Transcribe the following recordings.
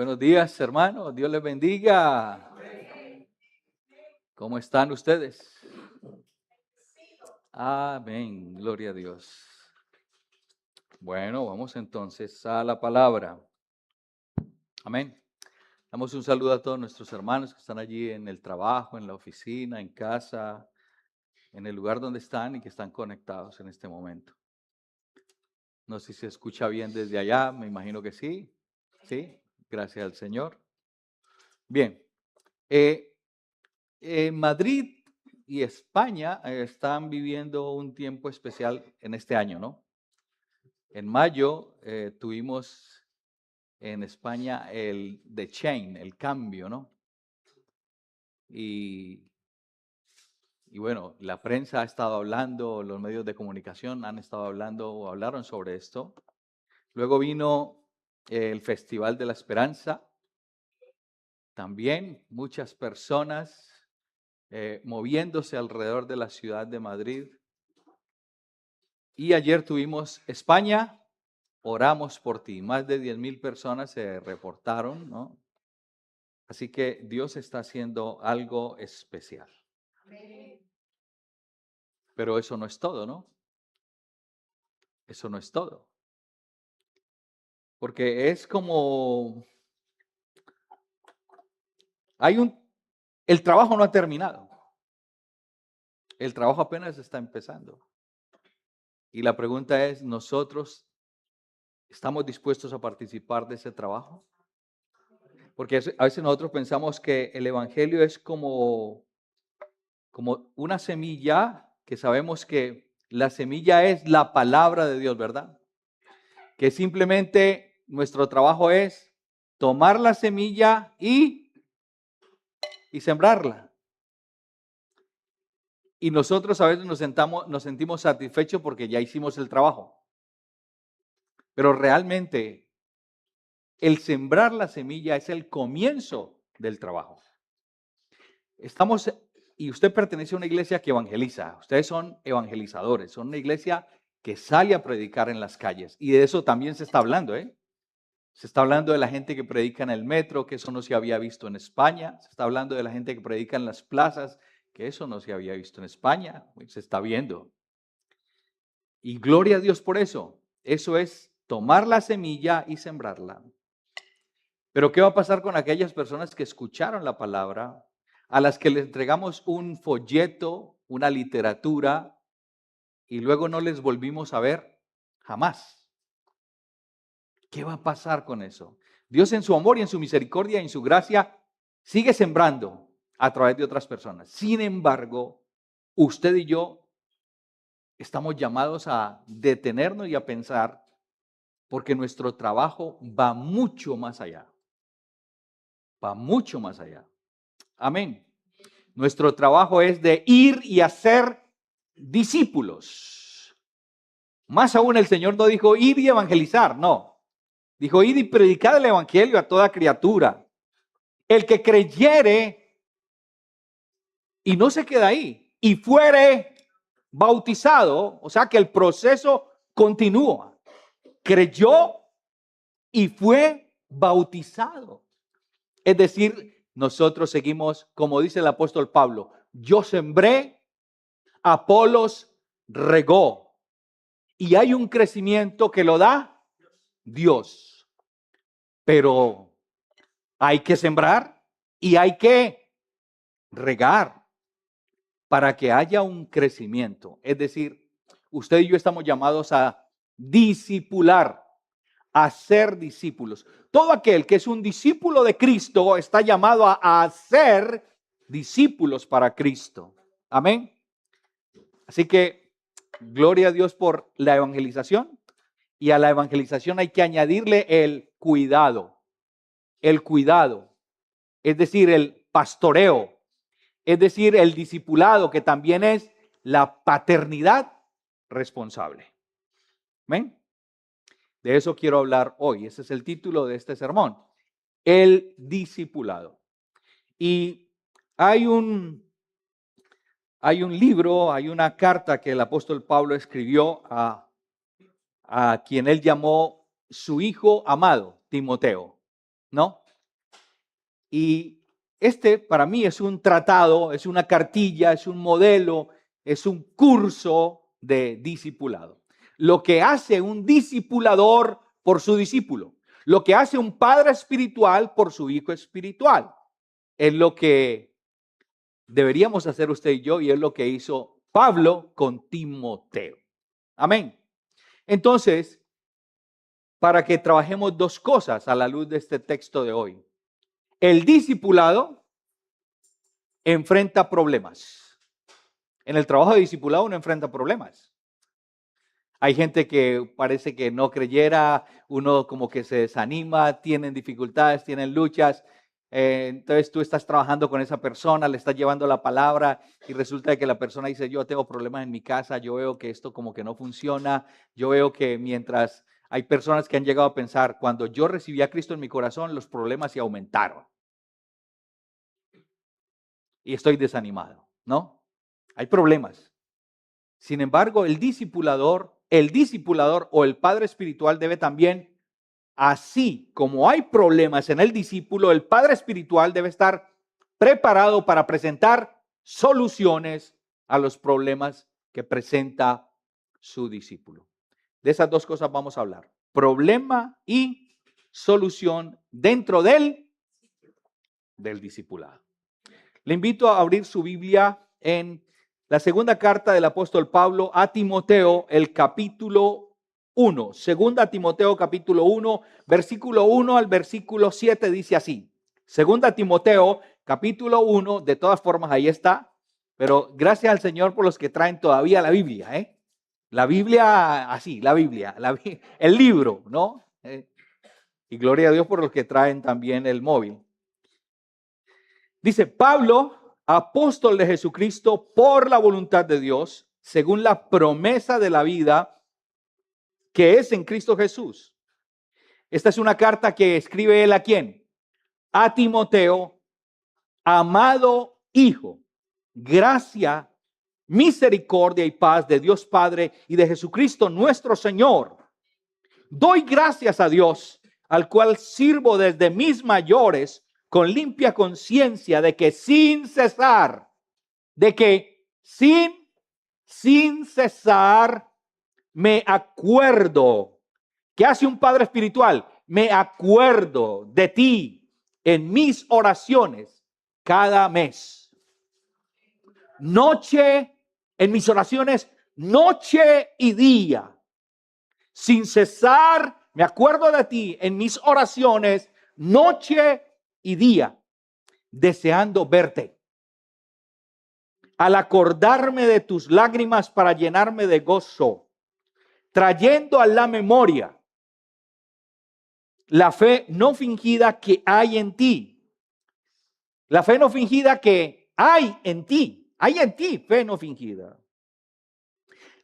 Buenos días, hermanos. Dios les bendiga. ¿Cómo están ustedes? Amén. Gloria a Dios. Bueno, vamos entonces a la palabra. Amén. Damos un saludo a todos nuestros hermanos que están allí en el trabajo, en la oficina, en casa, en el lugar donde están y que están conectados en este momento. No sé si se escucha bien desde allá, me imagino que sí. Sí, gracias al Señor. Bien. Madrid y España están viviendo un tiempo especial en este año, ¿no? En mayo tuvimos en España el The Change, el cambio, ¿no? Y bueno, la prensa ha estado hablando, los medios de comunicación han estado hablando o hablaron sobre esto. Luego vino el Festival de la Esperanza. También muchas personas moviéndose alrededor de la ciudad de Madrid. Y ayer tuvimos España, oramos por ti. Más de 10,000 personas se reportaron, ¿no? Así que Dios está haciendo algo especial. Pero eso no es todo, ¿no? Eso no es todo. Porque es como, el trabajo no ha terminado. El trabajo apenas está empezando. Y la pregunta es, ¿nosotros estamos dispuestos a participar de ese trabajo? Porque a veces nosotros pensamos que el evangelio es como una semilla, que sabemos que la semilla es la palabra de Dios, ¿verdad? Que simplemente nuestro trabajo es tomar la semilla y sembrarla. Y nosotros a veces nos sentimos satisfechos porque ya hicimos el trabajo. Pero realmente el sembrar la semilla es el comienzo del trabajo. Y usted pertenece a una iglesia que evangeliza. Ustedes son evangelizadores. Son una iglesia que sale a predicar en las calles. Y de eso también se está hablando, ¿eh? Se está hablando de la gente que predica en el metro, que eso no se había visto en España. Se está hablando de la gente que predica en las plazas, que eso no se había visto en España. Se está viendo. Y gloria a Dios por eso. Eso es tomar la semilla y sembrarla. Pero ¿qué va a pasar con aquellas personas que escucharon la palabra, a las que les entregamos un folleto, una literatura, y luego no les volvimos a ver jamás? ¿Qué va a pasar con eso? Dios en su amor y en su misericordia y en su gracia sigue sembrando a través de otras personas. Sin embargo, usted y yo estamos llamados a detenernos y a pensar, porque nuestro trabajo va mucho más allá. Va mucho más allá. Amén. Nuestro trabajo es de ir y hacer discípulos. Más aún, el Señor no dijo ir y evangelizar, no. Dijo ir y predicar el evangelio a toda criatura. El que creyere y no se queda ahí y fuere bautizado, o sea que el proceso continúa. Creyó y fue bautizado. Es decir, nosotros seguimos, como dice el apóstol Pablo, yo sembré, Apolos regó, y hay un crecimiento que lo da Dios. Pero hay que sembrar y hay que regar para que haya un crecimiento. Es decir, usted y yo estamos llamados a discipular, a ser discípulos. Todo aquel que es un discípulo de Cristo está llamado a ser discípulos para Cristo. Amén. Así que gloria a Dios por la evangelización, y a la evangelización hay que añadirle el cuidado, es decir, el pastoreo, es decir, el discipulado, que también es la paternidad responsable. ¿Ven? De eso quiero hablar hoy. Ese es el título de este sermón, el discipulado. Y hay un libro, hay una carta que el apóstol Pablo escribió a quien él llamó su hijo amado, Timoteo, ¿no? Y este para mí es un tratado, es una cartilla, es un modelo, es un curso de discipulado. Lo que hace un discipulador por su discípulo, lo que hace un padre espiritual por su hijo espiritual, es lo que deberíamos hacer usted y yo, y es lo que hizo Pablo con Timoteo. Amén. Entonces, para que trabajemos dos cosas a la luz de este texto de hoy. El discipulado enfrenta problemas. En el trabajo de discipulado uno enfrenta problemas. Hay gente que parece que no creyera, uno como que se desanima, tienen dificultades, tienen luchas. Entonces tú estás trabajando con esa persona, le estás llevando la palabra y resulta que la persona dice, yo tengo problemas en mi casa, yo veo que esto como que no funciona, yo veo que mientras hay personas que han llegado a pensar, cuando yo recibí a Cristo en mi corazón, los problemas se aumentaron. Y estoy desanimado, ¿no? Hay problemas. Sin embargo, el discipulador o el padre espiritual debe también, así como hay problemas en el discípulo, el padre espiritual debe estar preparado para presentar soluciones a los problemas que presenta su discípulo. De esas dos cosas vamos a hablar. Problema y solución dentro del discipulado. Le invito a abrir su Biblia en la segunda carta del apóstol Pablo a Timoteo, el capítulo 1. Segunda Timoteo, capítulo 1, versículo 1 al versículo 7 dice así. Segunda Timoteo, capítulo 1, de todas formas ahí está, pero gracias al Señor por los que traen todavía la Biblia, ¿eh? La Biblia, así, la Biblia, el libro, ¿no? Y gloria a Dios por los que traen también el móvil. Dice, Pablo, apóstol de Jesucristo por la voluntad de Dios, según la promesa de la vida que es en Cristo Jesús. Esta es una carta que escribe él ¿a quién? A Timoteo, amado hijo, gracia, misericordia y paz de Dios Padre y de Jesucristo nuestro Señor. Doy gracias a Dios, al cual sirvo desde mis mayores, con limpia conciencia de que sin cesar, sin cesar me acuerdo. ¿Qué hace un padre espiritual? Me acuerdo de ti en mis oraciones cada mes. En mis oraciones, noche y día. Sin cesar me acuerdo de ti en mis oraciones, noche y día, deseando verte. Al acordarme de tus lágrimas para llenarme de gozo, trayendo a la memoria la fe no fingida que hay en ti. La fe no fingida que hay en ti. Hay en ti fe no fingida.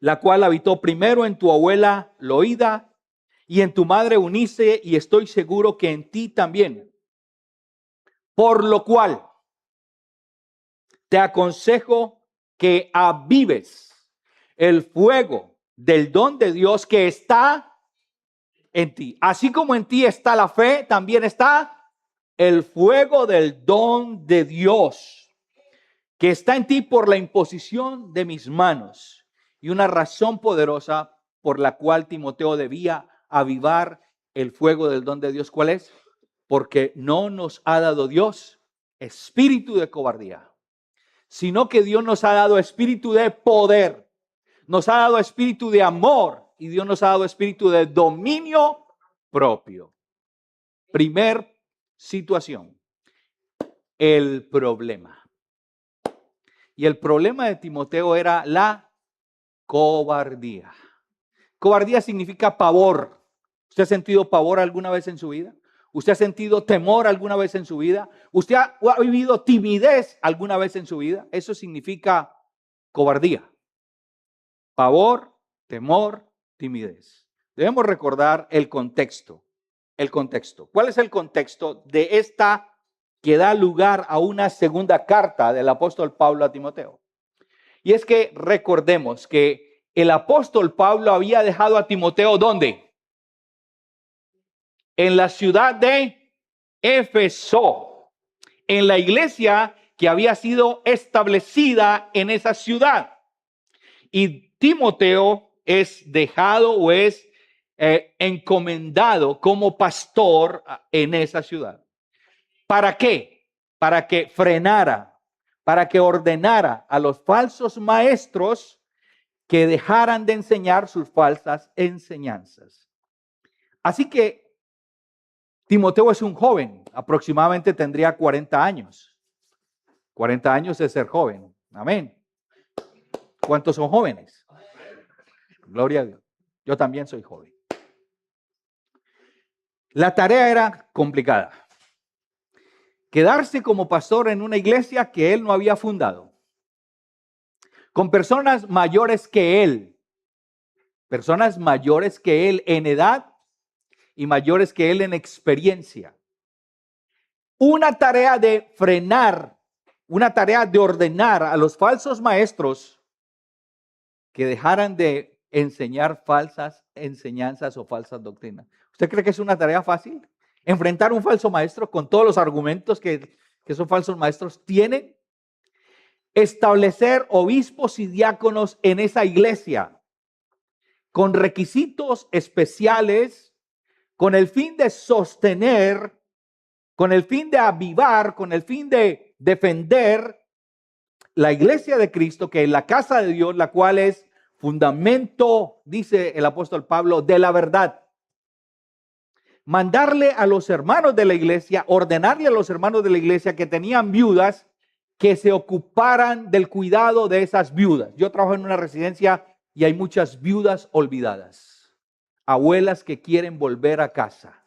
La cual habitó primero en tu abuela Loida y en tu madre Eunice, y estoy seguro que en ti también. Por lo cual te aconsejo que avives el fuego del don de Dios que está en ti. Así como en ti está la fe, también está el fuego del don de Dios que está en ti por la imposición de mis manos. Y una razón poderosa por la cual Timoteo debía avivar el fuego del don de Dios, ¿cuál es? Porque no nos ha dado Dios espíritu de cobardía, sino que Dios nos ha dado espíritu de poder, nos ha dado espíritu de amor y Dios nos ha dado espíritu de dominio propio. Primer situación, el problema. Y el problema de Timoteo era la cobardía. Cobardía significa pavor. ¿Usted ha sentido pavor alguna vez en su vida? ¿Usted ha sentido temor alguna vez en su vida? ¿Usted ha vivido timidez alguna vez en su vida? Eso significa cobardía. Pavor, temor, timidez. Debemos recordar el contexto. El contexto. ¿Cuál es el contexto de esta que da lugar a una segunda carta del apóstol Pablo a Timoteo? Y es que recordemos que el apóstol Pablo había dejado a Timoteo ¿dónde? En la ciudad de Éfeso. en la iglesia que había sido establecida en esa ciudad. Y Timoteo es dejado o es encomendado como pastor en esa ciudad. ¿Para qué? Para que frenara, para que ordenara a los falsos maestros que dejaran de enseñar sus falsas enseñanzas. Así que Timoteo es un joven, aproximadamente tendría 40 años. 40 años es ser joven. Amén. ¿Cuántos son jóvenes? Gloria a Dios. Yo también soy joven. La tarea era complicada. Quedarse como pastor en una iglesia que él no había fundado, con personas mayores que él en edad y mayores que él en experiencia. Una tarea de frenar, una tarea de ordenar a los falsos maestros que dejaran de enseñar falsas enseñanzas o falsas doctrinas. ¿Usted cree que es una tarea fácil? Enfrentar un falso maestro con todos los argumentos que esos falsos maestros tienen. Establecer obispos y diáconos en esa iglesia con requisitos especiales, con el fin de sostener, con el fin de avivar, con el fin de defender la iglesia de Cristo, que es la casa de Dios, la cual es fundamento, dice el apóstol Pablo, de la verdad. Mandarle a los hermanos de la iglesia, ordenarle a los hermanos de la iglesia que tenían viudas, que se ocuparan del cuidado de esas viudas. Yo trabajo en una residencia y hay muchas viudas olvidadas, abuelas que quieren volver a casa,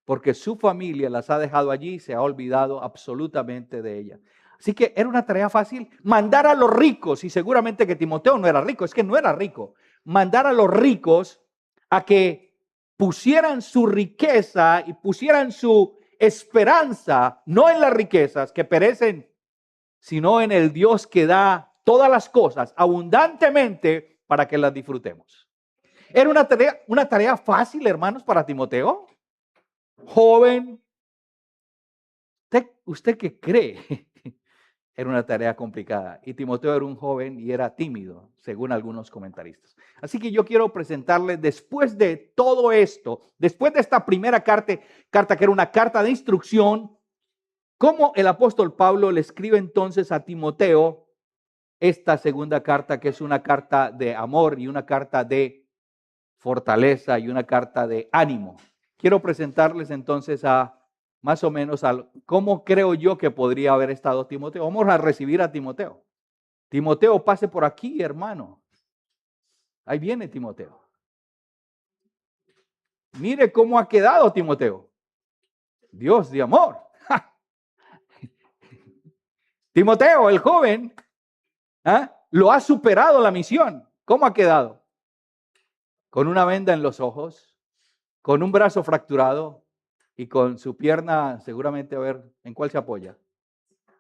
porque su familia las ha dejado allí y se ha olvidado absolutamente de ellas. Así que era una tarea fácil mandar a los ricos, y seguramente que Timoteo no era rico, es que no era rico, mandar a los ricos a que pusieran su riqueza y pusieran su esperanza, no en las riquezas que perecen, sino en el Dios que da todas las cosas abundantemente para que las disfrutemos. Era una tarea fácil, hermanos, para Timoteo. Joven. ¿Usted qué cree? Era una tarea complicada. Y Timoteo era un joven y era tímido, según algunos comentaristas. Así que yo quiero presentarles, después de todo esto, después de esta primera carta que era una carta de instrucción, cómo el apóstol Pablo le escribe entonces a Timoteo esta segunda carta, que es una carta de amor y una carta de fortaleza y una carta de ánimo. Quiero presentarles entonces a más o menos cómo creo yo que podría haber estado Timoteo. Vamos a recibir a Timoteo. Timoteo, pase por aquí, hermano. Ahí viene Timoteo. Mire cómo ha quedado Timoteo. Dios de amor. Timoteo, el joven, lo ha superado la misión. ¿Cómo ha quedado? Con una venda en los ojos, con un brazo fracturado y con su pierna, seguramente, a ver, ¿en cuál se apoya?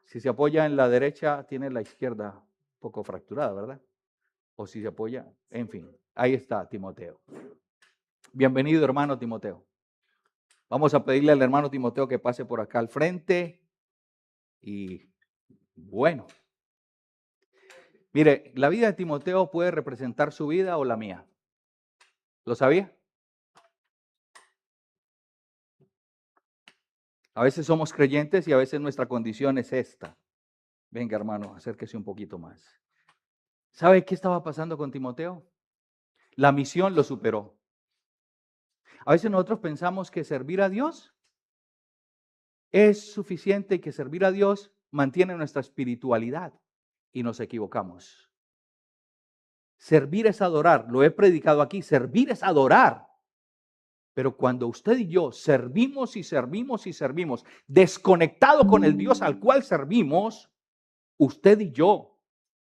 Si se apoya en la derecha, tiene la izquierda un poco fracturada, ¿verdad? O si se apoya, en fin, ahí está Timoteo. Bienvenido, hermano Timoteo. Vamos a pedirle al hermano Timoteo que pase por acá al frente. Y bueno, mire, la vida de Timoteo puede representar su vida o la mía. ¿Lo sabía? A veces somos creyentes y a veces nuestra condición es esta. Venga, hermano, acérquese un poquito más. ¿Sabe qué estaba pasando con Timoteo? La misión lo superó. A veces nosotros pensamos que servir a Dios es suficiente y que servir a Dios mantiene nuestra espiritualidad, y nos equivocamos. Servir es adorar, lo he predicado aquí, servir es adorar. Pero cuando usted y yo servimos y servimos y servimos, desconectado con el Dios al cual servimos, usted y yo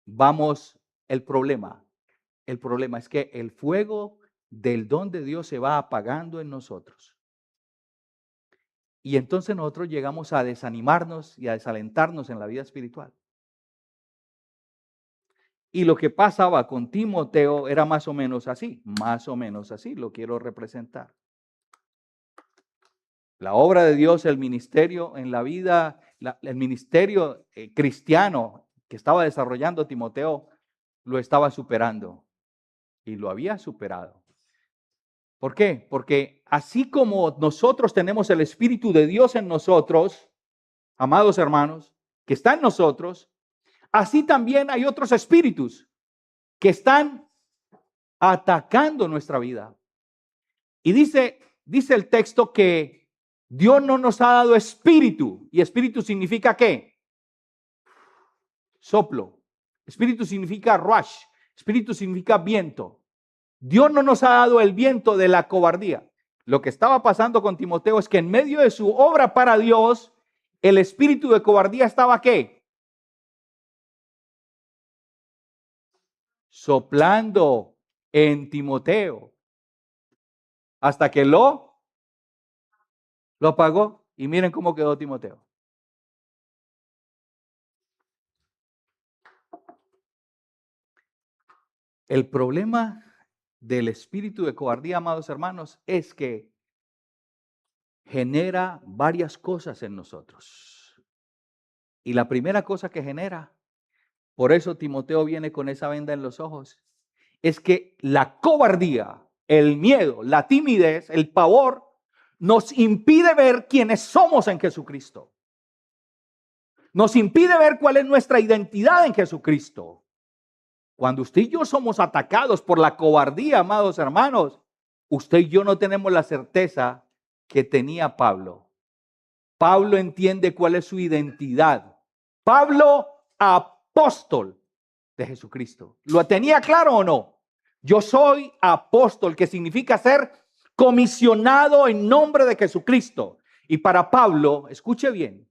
vamos, el problema es que el fuego del don de Dios se va apagando en nosotros. Y entonces nosotros llegamos a desanimarnos y a desalentarnos en la vida espiritual. Y lo que pasaba con Timoteo era más o menos así, lo quiero representar. La obra de Dios, el ministerio en la vida el ministerio cristiano que estaba desarrollando Timoteo lo estaba superando y lo había superado. ¿Por qué? Porque así como nosotros tenemos el Espíritu de Dios en nosotros, amados hermanos, que está en nosotros, así también hay otros espíritus que están atacando nuestra vida. Y dice el texto que Dios no nos ha dado espíritu. ¿Y espíritu significa qué? Soplo. Espíritu significa ruach. Espíritu significa viento. Dios no nos ha dado el viento de la cobardía. Lo que estaba pasando con Timoteo es que en medio de su obra para Dios, el espíritu de cobardía estaba ¿qué? Soplando en Timoteo. Hasta que lo apagó. Y miren cómo quedó Timoteo. El problema del espíritu de cobardía, amados hermanos, es que genera varias cosas en nosotros. Y la primera cosa que genera, por eso Timoteo viene con esa venda en los ojos, es que la cobardía, el miedo, la timidez, el pavor, nos impide ver quiénes somos en Jesucristo. Nos impide ver cuál es nuestra identidad en Jesucristo. Cuando usted y yo somos atacados por la cobardía, amados hermanos, usted y yo no tenemos la certeza que tenía Pablo. Pablo entiende cuál es su identidad. Pablo, apóstol de Jesucristo. ¿Lo tenía claro o no? Yo soy apóstol, que significa ser comisionado en nombre de Jesucristo. Y para Pablo, escuche bien,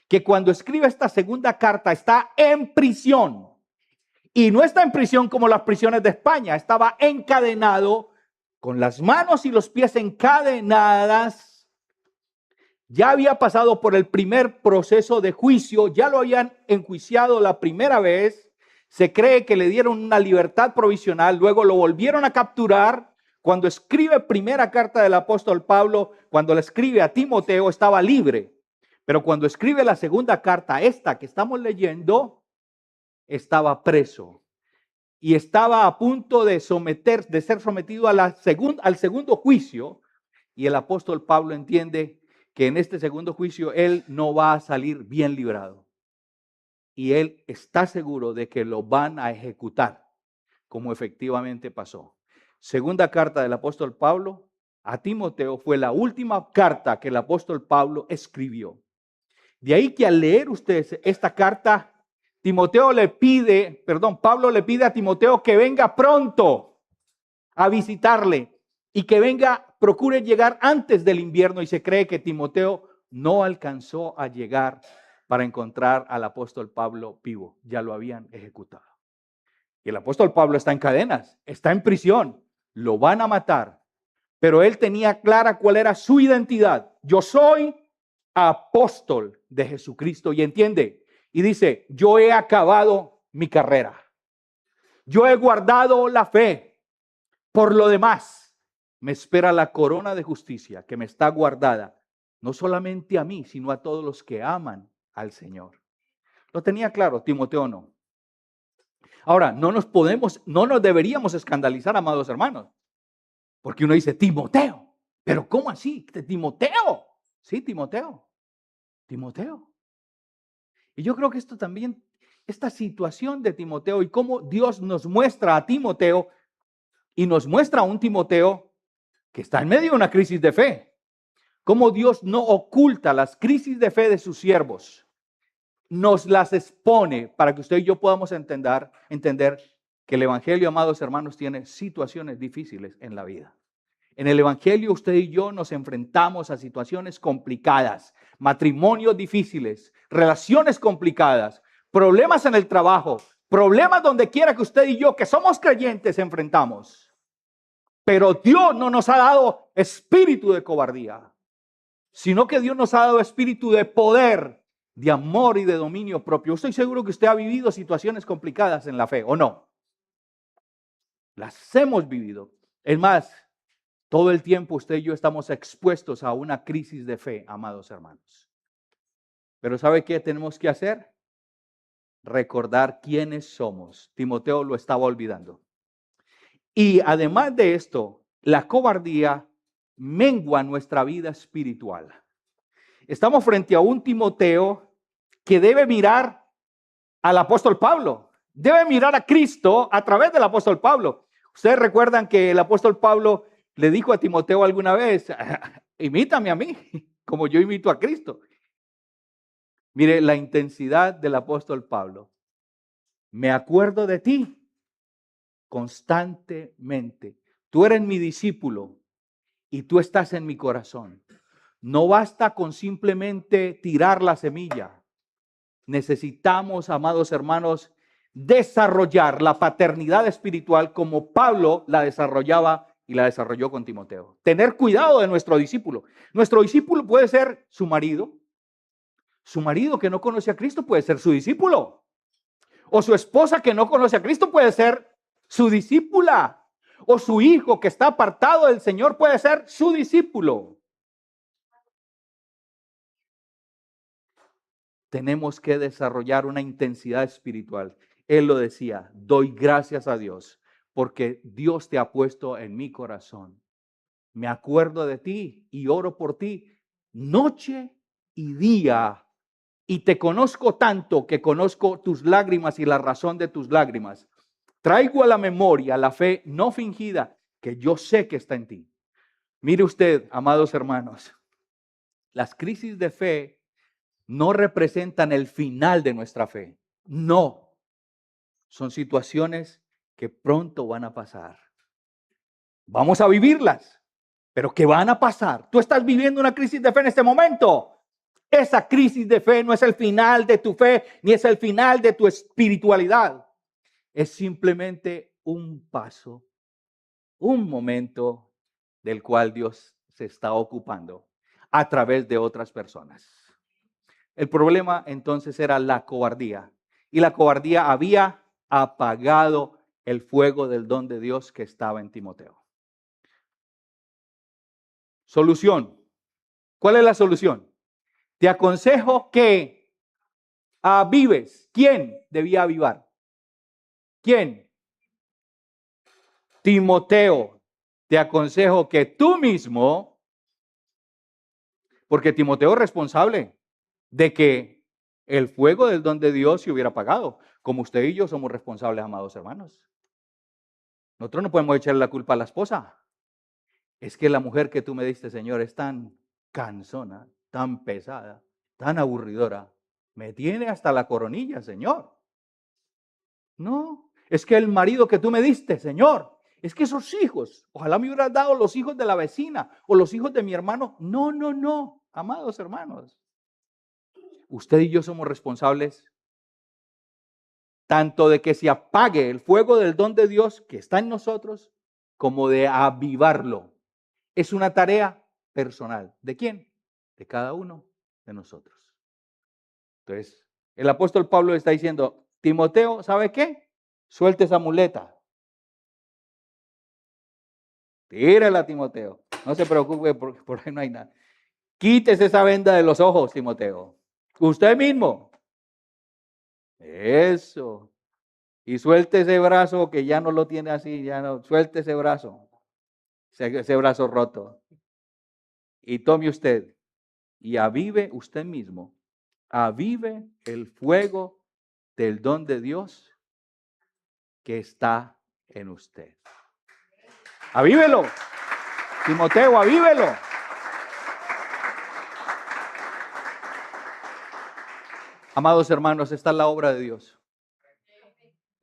que cuando escribe esta segunda carta está en prisión. Y no está en prisión como las prisiones de España, estaba encadenado con las manos y los pies encadenadas. Ya había pasado por el primer proceso de juicio, ya lo habían enjuiciado la primera vez. Se cree que le dieron una libertad provisional, luego lo volvieron a capturar. Cuando escribe primera carta del apóstol Pablo, cuando la escribe a Timoteo, estaba libre. Pero cuando escribe la segunda carta, esta que estamos leyendo, estaba preso y estaba a punto de ser sometido a al segundo juicio. Y el apóstol Pablo entiende que en este segundo juicio él no va a salir bien librado. Y él está seguro de que lo van a ejecutar, como efectivamente pasó. Segunda carta del apóstol Pablo a Timoteo fue la última carta que el apóstol Pablo escribió. De ahí que al leer ustedes esta carta, Pablo le pide a Timoteo que venga pronto a visitarle y que procure llegar antes del invierno, y se cree que Timoteo no alcanzó a llegar para encontrar al apóstol Pablo vivo, ya lo habían ejecutado. Y el apóstol Pablo está en cadenas, está en prisión, lo van a matar, pero él tenía clara cuál era su identidad. Yo soy apóstol de Jesucristo, y entiende, y dice, yo he acabado mi carrera. Yo he guardado la fe. Por lo demás, me espera la corona de justicia que me está guardada, no solamente a mí, sino a todos los que aman al Señor. Lo tenía claro, Timoteo no. Ahora, no nos deberíamos escandalizar, amados hermanos, porque uno dice, Timoteo, pero ¿cómo así? Timoteo. Sí, Timoteo. Y yo creo que esto también, esta situación de Timoteo y cómo Dios nos muestra a Timoteo y nos muestra a un Timoteo que está en medio de una crisis de fe. Cómo Dios no oculta las crisis de fe de sus siervos. Nos las expone para que usted y yo podamos entender que el Evangelio, amados hermanos, tiene situaciones difíciles en la vida. En el Evangelio usted y yo nos enfrentamos a situaciones complicadas, matrimonios difíciles, relaciones complicadas, problemas en el trabajo, problemas donde quiera que usted y yo, que somos creyentes, enfrentamos. Pero Dios no nos ha dado espíritu de cobardía, sino que Dios nos ha dado espíritu de poder, de amor y de dominio propio. Estoy seguro que usted ha vivido situaciones complicadas en la fe, ¿o no? Las hemos vivido. Es más, todo el tiempo usted y yo estamos expuestos a una crisis de fe, amados hermanos. Pero ¿sabe qué tenemos que hacer? Recordar quiénes somos. Timoteo lo estaba olvidando. Y además de esto, la cobardía mengua nuestra vida espiritual. Estamos frente a un Timoteo que debe mirar al apóstol Pablo. Debe mirar a Cristo a través del apóstol Pablo. Ustedes recuerdan que el apóstol Pablo le dijo a Timoteo alguna vez, imítame a mí, como yo imito a Cristo. Mire la intensidad del apóstol Pablo. Me acuerdo de ti constantemente. Tú eres mi discípulo y tú estás en mi corazón. No basta con simplemente tirar la semilla. Necesitamos, amados hermanos, desarrollar la paternidad espiritual como Pablo la desarrollaba y la desarrolló con Timoteo. Tener cuidado de nuestro discípulo. Nuestro discípulo puede ser su marido. Su marido que no conoce a Cristo puede ser su discípulo. O su esposa que no conoce a Cristo puede ser su discípula. O su hijo que está apartado del Señor puede ser su discípulo. Tenemos que desarrollar una intensidad espiritual. Él lo decía, doy gracias a Dios porque Dios te ha puesto en mi corazón. Me acuerdo de ti y oro por ti noche y día. Y te conozco tanto que conozco tus lágrimas y la razón de tus lágrimas. Traigo a la memoria la fe no fingida que yo sé que está en ti. Mire usted, amados hermanos, las crisis de fe no representan el final de nuestra fe. No, son situaciones que pronto van a pasar. Vamos a vivirlas, pero que van a pasar. Tú estás viviendo una crisis de fe en este momento. Esa crisis de fe no es el final de tu fe, ni es el final de tu espiritualidad. Es simplemente un paso, un momento del cual Dios se está ocupando a través de otras personas. El problema entonces era la cobardía. Y la cobardía había apagado el fuego del don de Dios que estaba en Timoteo. Solución. ¿Cuál es la solución? Te aconsejo que avives. ¿Quién debía avivar? ¿Quién? Timoteo. Te aconsejo que tú mismo, porque Timoteo es responsable de que el fuego del don de Dios se hubiera apagado, como usted y yo somos responsables, amados hermanos. Nosotros no podemos echarle la culpa a la esposa. Es que la mujer que tú me diste, Señor, es tan cansona, tan pesada, tan aburridora. Me tiene hasta la coronilla, Señor. No, es que el marido que tú me diste, Señor, es que esos hijos, ojalá me hubieras dado los hijos de la vecina o los hijos de mi hermano. No, no, no, amados hermanos. Usted y yo somos responsables tanto de que se apague el fuego del don de Dios que está en nosotros, como de avivarlo. Es una tarea personal. ¿De quién? De cada uno de nosotros. Entonces, el apóstol Pablo está diciendo, Timoteo, ¿sabe qué? Suelte esa muleta. Tírala, Timoteo. No se preocupe, porque por ahí no hay nada. Quítese esa venda de los ojos, Timoteo. Usted mismo. Eso. Y suelte ese brazo que ya no lo tiene así, ya no. Suelte ese brazo. Ese brazo roto. Y tome usted y avive usted mismo. Avive el fuego del don de Dios que está en usted. Avívelo. Timoteo, avívelo. Amados hermanos, esta es la obra de Dios.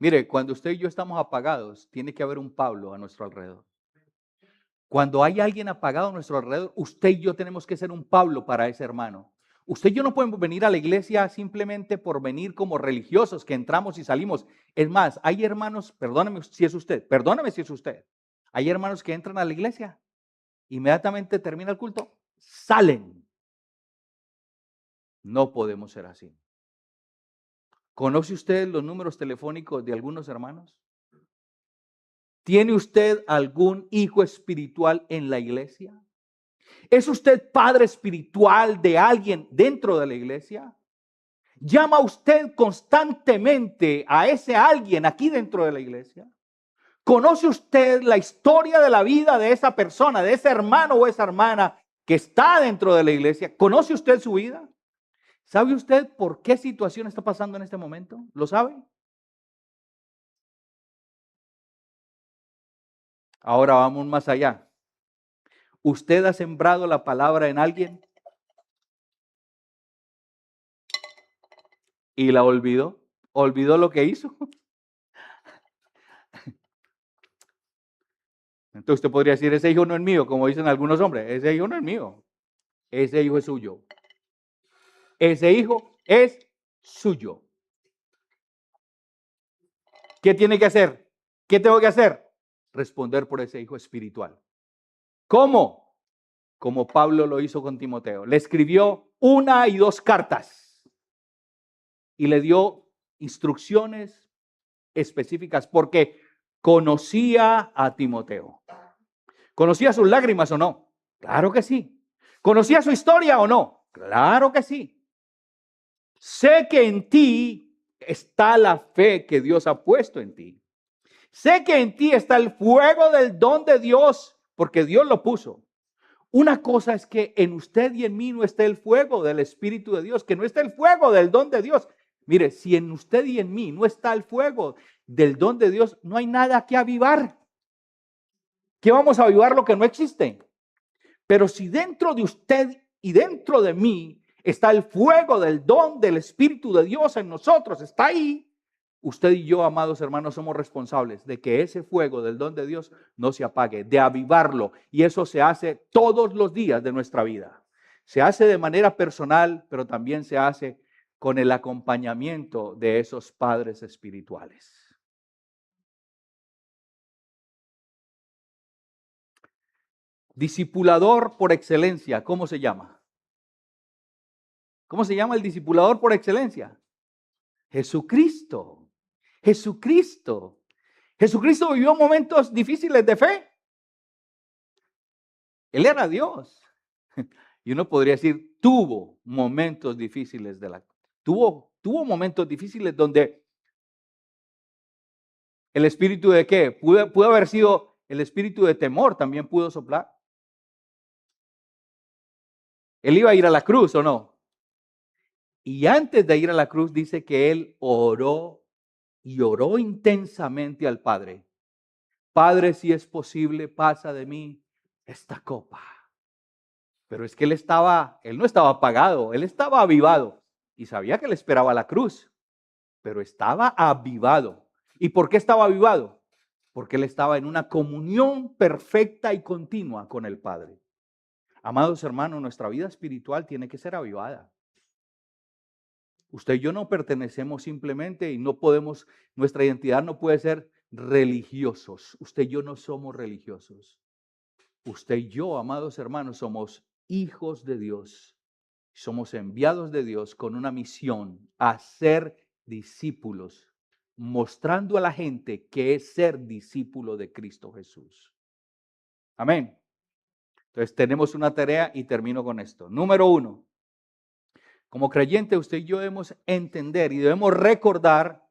Mire, cuando usted y yo estamos apagados, tiene que haber un Pablo a nuestro alrededor. Cuando hay alguien apagado a nuestro alrededor, usted y yo tenemos que ser un Pablo para ese hermano. Usted y yo no podemos venir a la iglesia simplemente por venir como religiosos que entramos y salimos. Es más, hay hermanos, perdóname si es usted, hay hermanos que entran a la iglesia, inmediatamente termina el culto, salen. No podemos ser así. ¿Conoce usted los números telefónicos de algunos hermanos? ¿Tiene usted algún hijo espiritual en la iglesia? ¿Es usted padre espiritual de alguien dentro de la iglesia? ¿Llama usted constantemente a ese alguien aquí dentro de la iglesia? ¿Conoce usted la historia de la vida de esa persona, de ese hermano o esa hermana que está dentro de la iglesia? ¿Conoce usted su vida? ¿Sabe usted por qué situación está pasando en este momento? ¿Lo sabe? Ahora vamos más allá. ¿Usted ha sembrado la palabra en alguien y la olvidó? ¿Olvidó lo que hizo? Entonces usted podría decir, ese hijo no es mío, como dicen algunos hombres. Ese hijo no es mío. Ese hijo es suyo. Ese hijo es suyo. ¿Qué tiene que hacer? ¿Qué tengo que hacer? Responder por ese hijo espiritual. ¿Cómo? Como Pablo lo hizo con Timoteo. Le escribió 1 y 2 cartas y le dio instrucciones específicas porque conocía a Timoteo. ¿Conocía sus lágrimas o no? Claro que sí. ¿Conocía su historia o no? Claro que sí. Sé que en ti está la fe que Dios ha puesto en ti. Sé que en ti está el fuego del don de Dios, porque Dios lo puso. Una cosa es que en usted y en mí no está el fuego del Espíritu de Dios, que no está el fuego del don de Dios. Mire, si en usted y en mí no está el fuego del don de Dios, no hay nada que avivar. ¿Qué vamos a avivar lo que no existe? Pero si dentro de usted y dentro de mí está el fuego del don del Espíritu de Dios en nosotros, está ahí, usted y yo, amados hermanos, somos responsables de que ese fuego del don de Dios no se apague, de avivarlo. Y eso se hace todos los días de nuestra vida. Se hace de manera personal, pero también se hace con el acompañamiento de esos padres espirituales. Discipulador por excelencia, ¿cómo se llama? ¿Cómo se llama el discipulador por excelencia? Jesucristo. Jesucristo. Jesucristo vivió momentos difíciles de fe. Él era Dios. Y uno podría decir, tuvo momentos difíciles tuvo momentos difíciles donde el espíritu de qué? Pudo haber sido el espíritu de temor, también pudo soplar. Él iba a ir a la cruz, ¿o no? Y antes de ir a la cruz dice que él oró y oró intensamente al Padre. Padre, si es posible, pasa de mí esta copa. Pero es que él no estaba apagado, él estaba avivado y sabía que le esperaba la cruz, pero estaba avivado. ¿Y por qué estaba avivado? Porque él estaba en una comunión perfecta y continua con el Padre. Amados hermanos, nuestra vida espiritual tiene que ser avivada. Usted y yo no pertenecemos simplemente y no podemos, nuestra identidad no puede ser religiosos. Usted y yo no somos religiosos. Usted y yo, amados hermanos, somos hijos de Dios. Somos enviados de Dios con una misión a ser discípulos, mostrando a la gente que es ser discípulo de Cristo Jesús. Amén. Entonces tenemos una tarea y termino con esto. Número 1. Como creyente, usted y yo debemos entender y debemos recordar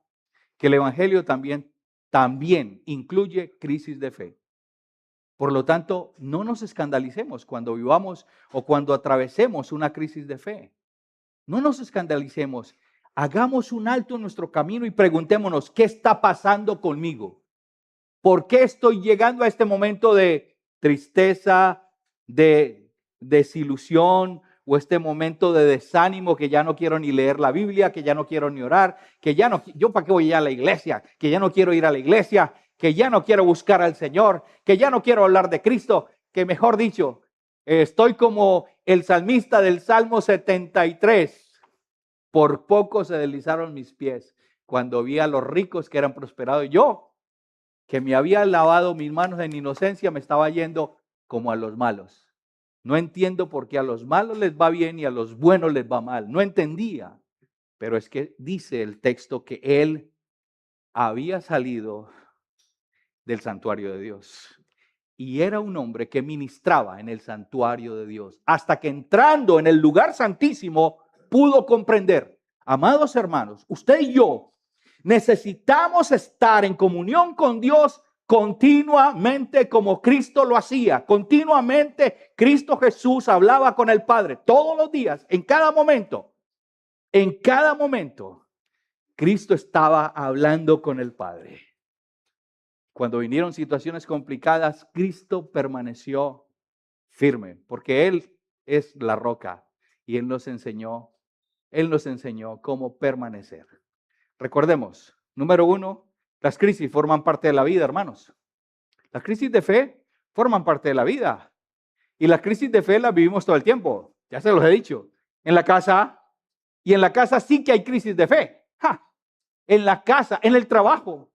que el Evangelio también incluye crisis de fe. Por lo tanto, no nos escandalicemos cuando vivamos o cuando atravesemos una crisis de fe. No nos escandalicemos. Hagamos un alto en nuestro camino y preguntémonos, ¿qué está pasando conmigo? ¿Por qué estoy llegando a este momento de tristeza, de desilusión o este momento de desánimo que ya no quiero ni leer la Biblia, que ya no quiero ni orar, que ya no, yo para qué voy a ir a la iglesia, que ya no quiero ir a la iglesia, que ya no quiero buscar al Señor, que ya no quiero hablar de Cristo, que mejor dicho, estoy como el salmista del Salmo 73. Por poco se deslizaron mis pies cuando vi a los ricos que eran prosperados. Yo, que me había lavado mis manos en inocencia, me estaba yendo como a los malos. No entiendo por qué a los malos les va bien y a los buenos les va mal. No entendía. Pero es que dice el texto que él había salido del santuario de Dios. Y era un hombre que ministraba en el santuario de Dios. Hasta que entrando en el lugar santísimo pudo comprender. Amados hermanos, usted y yo necesitamos estar en comunión con Dios continuamente como Cristo lo hacía. Continuamente Cristo Jesús hablaba con el Padre todos los días, en cada momento. En cada momento Cristo estaba hablando con el Padre. Cuando vinieron situaciones complicadas, Cristo permaneció firme, porque Él es la roca y Él nos enseñó cómo permanecer. Recordemos, número 1, las crisis forman parte de la vida, hermanos. Las crisis de fe forman parte de la vida. Y las crisis de fe las vivimos todo el tiempo. Ya se los he dicho. En la casa sí que hay crisis de fe. ¡Ja! En la casa, en el trabajo.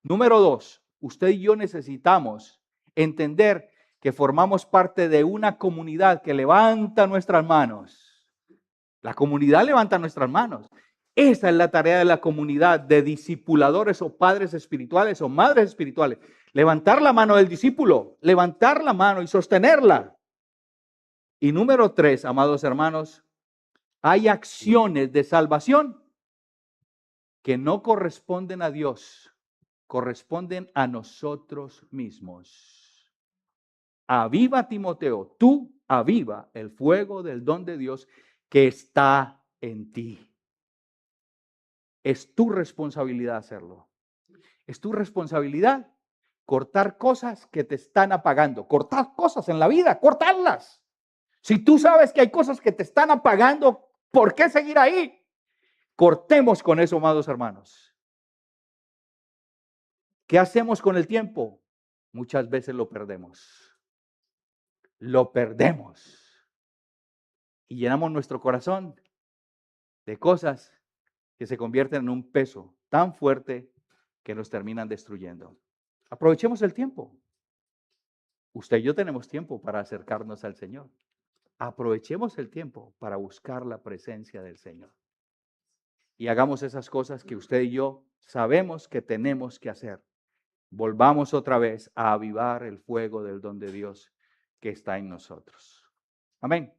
Número 2, usted y yo necesitamos entender que formamos parte de una comunidad que levanta nuestras manos. La comunidad levanta nuestras manos. Esa es la tarea de la comunidad de discipuladores o padres espirituales o madres espirituales. Levantar la mano del discípulo, levantar la mano y sostenerla. Y número 3, amados hermanos, hay acciones de salvación que no corresponden a Dios, corresponden a nosotros mismos. Aviva, Timoteo, tú aviva el fuego del don de Dios que está en ti. Es tu responsabilidad hacerlo. Es tu responsabilidad cortar cosas que te están apagando. Cortar cosas en la vida, cortarlas. Si tú sabes que hay cosas que te están apagando, ¿por qué seguir ahí? Cortemos con eso, amados hermanos. ¿Qué hacemos con el tiempo? Muchas veces lo perdemos. Lo perdemos. Y llenamos nuestro corazón de cosas que se convierten en un peso tan fuerte que nos terminan destruyendo. Aprovechemos el tiempo. Usted y yo tenemos tiempo para acercarnos al Señor. Aprovechemos el tiempo para buscar la presencia del Señor. Y hagamos esas cosas que usted y yo sabemos que tenemos que hacer. Volvamos otra vez a avivar el fuego del don de Dios que está en nosotros. Amén.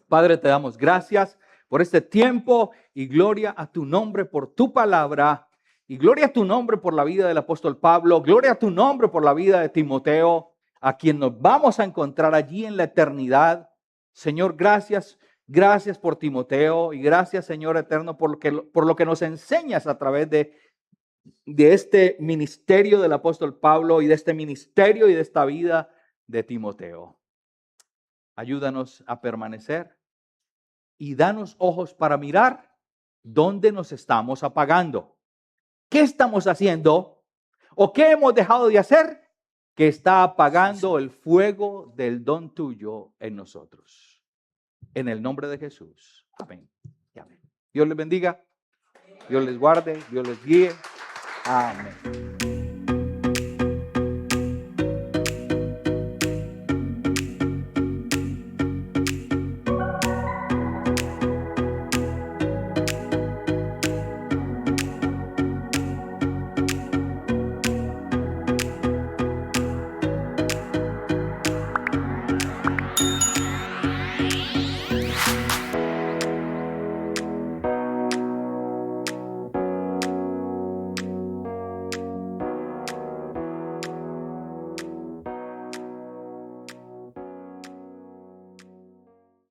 Padre, te damos gracias por este tiempo y gloria a tu nombre por tu palabra. Y gloria a tu nombre por la vida del apóstol Pablo. Gloria a tu nombre por la vida de Timoteo, a quien nos vamos a encontrar allí en la eternidad. Señor, gracias. Gracias por Timoteo y gracias, Señor eterno, por lo que nos enseñas a través de este ministerio del apóstol Pablo y de este ministerio y de esta vida de Timoteo. Ayúdanos a permanecer y danos ojos para mirar dónde nos estamos apagando. ¿Qué estamos haciendo o qué hemos dejado de hacer que está apagando el fuego del don tuyo en nosotros? En el nombre de Jesús. Amén. Amén. Dios les bendiga. Dios les guarde. Dios les guíe. Amén.